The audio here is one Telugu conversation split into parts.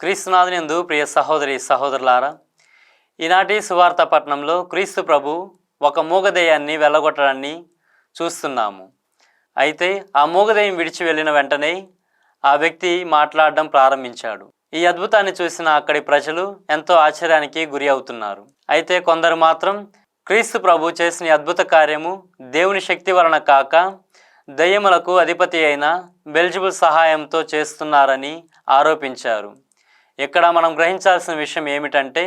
క్రీస్తునాథునియందు ప్రియ సహోదరి సహోదరులారా, ఈనాటి సువార్త పట్టణంలో క్రీస్తు ప్రభు ఒక మూగదెయ్యాన్ని వెళ్ళగొట్టడాన్ని చూస్తున్నాము. అయితే ఆ మూగదెయ్యం విడిచి వెళ్ళిన వెంటనే ఆ వ్యక్తి మాట్లాడడం ప్రారంభించాడు. ఈ అద్భుతాన్ని చూసిన అక్కడి ప్రజలు ఎంతో ఆశ్చర్యానికి గురి అవుతున్నారు. అయితే కొందరు మాత్రం క్రీస్తు ప్రభు చేసిన అద్భుత కార్యము దేవుని శక్తి వలన కాక దయ్యములకు అధిపతి అయిన బెల్జెబుల్ సహాయంతో చేస్తున్నారని ఆరోపించారు. ఇక్కడ మనం గ్రహించాల్సిన విషయం ఏమిటంటే,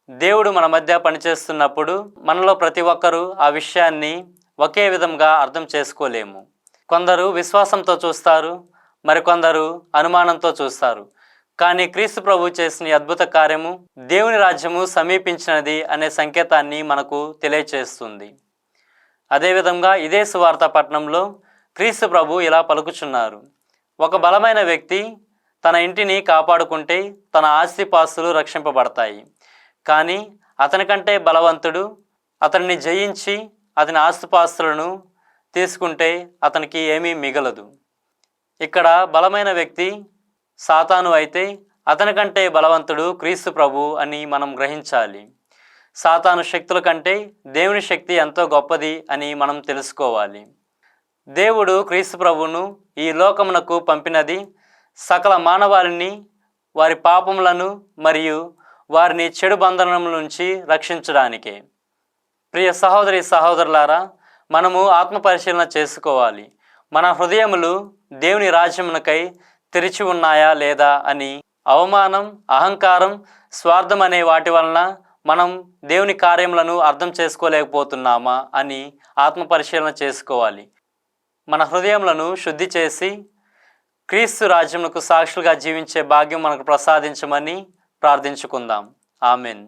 దేవుడు మన మధ్య పనిచేస్తున్నప్పుడు మనలో ప్రతి ఒక్కరూ ఆ విషయాన్ని ఒకే విధంగా అర్థం చేసుకోలేము. కొందరు విశ్వాసంతో చూస్తారు, మరికొందరు అనుమానంతో చూస్తారు. కానీ క్రీస్తు ప్రభు చేసిన అద్భుత కార్యము దేవుని రాజ్యము సమీపించినది అనే సంకేతాన్ని మనకు తెలియచేస్తుంది. అదేవిధంగా ఇదే సువార్త పట్టణంలో క్రీస్తు ప్రభు ఇలా పలుకుచున్నారు: ఒక బలమైన వ్యక్తి తన ఇంటిని కాపాడుకుంటే తన ఆస్తిపాస్తులు రక్షింపబడతాయి. కానీ అతనికంటే బలవంతుడు అతన్ని జయించి అతని ఆస్తిపాస్తులను తీసుకుంటే అతనికి ఏమీ మిగలదు. ఇక్కడ బలమైన వ్యక్తి సాతాను అయితే అతనికంటే బలవంతుడు క్రీస్తు ప్రభు అని మనం గ్రహించాలి. సాతాను శక్తుల కంటే దేవుని శక్తి ఎంతో గొప్పది అని మనం తెలుసుకోవాలి. దేవుడు క్రీస్తు ప్రభువును ఈ లోకమునకు పంపినది సకల మానవాళిని వారి పాపములను మరియు వారిని చెడు బంధనముల నుంచి రక్షించడానికే. ప్రియ సహోదరి సహోదరులారా, మనము ఆత్మపరిశీలన చేసుకోవాలి. మన హృదయములు దేవుని రాజ్యమునకై తెరిచి ఉన్నాయా లేదా అని. అవమానం, అహంకారం, స్వార్థం అనే వాటి వలన మనం దేవుని కార్యములను అర్థం చేసుకోలేకపోతున్నామా అని ఆత్మపరిశీలన చేసుకోవాలి. మన హృదయములను శుద్ధి చేసి క్రీస్తు రాజ్యమునకు సాక్షులుగా జీవించే భాగ్యం మనకు ప్రసాదించమని ప్రార్థించుకుందాం. ఆమెన్.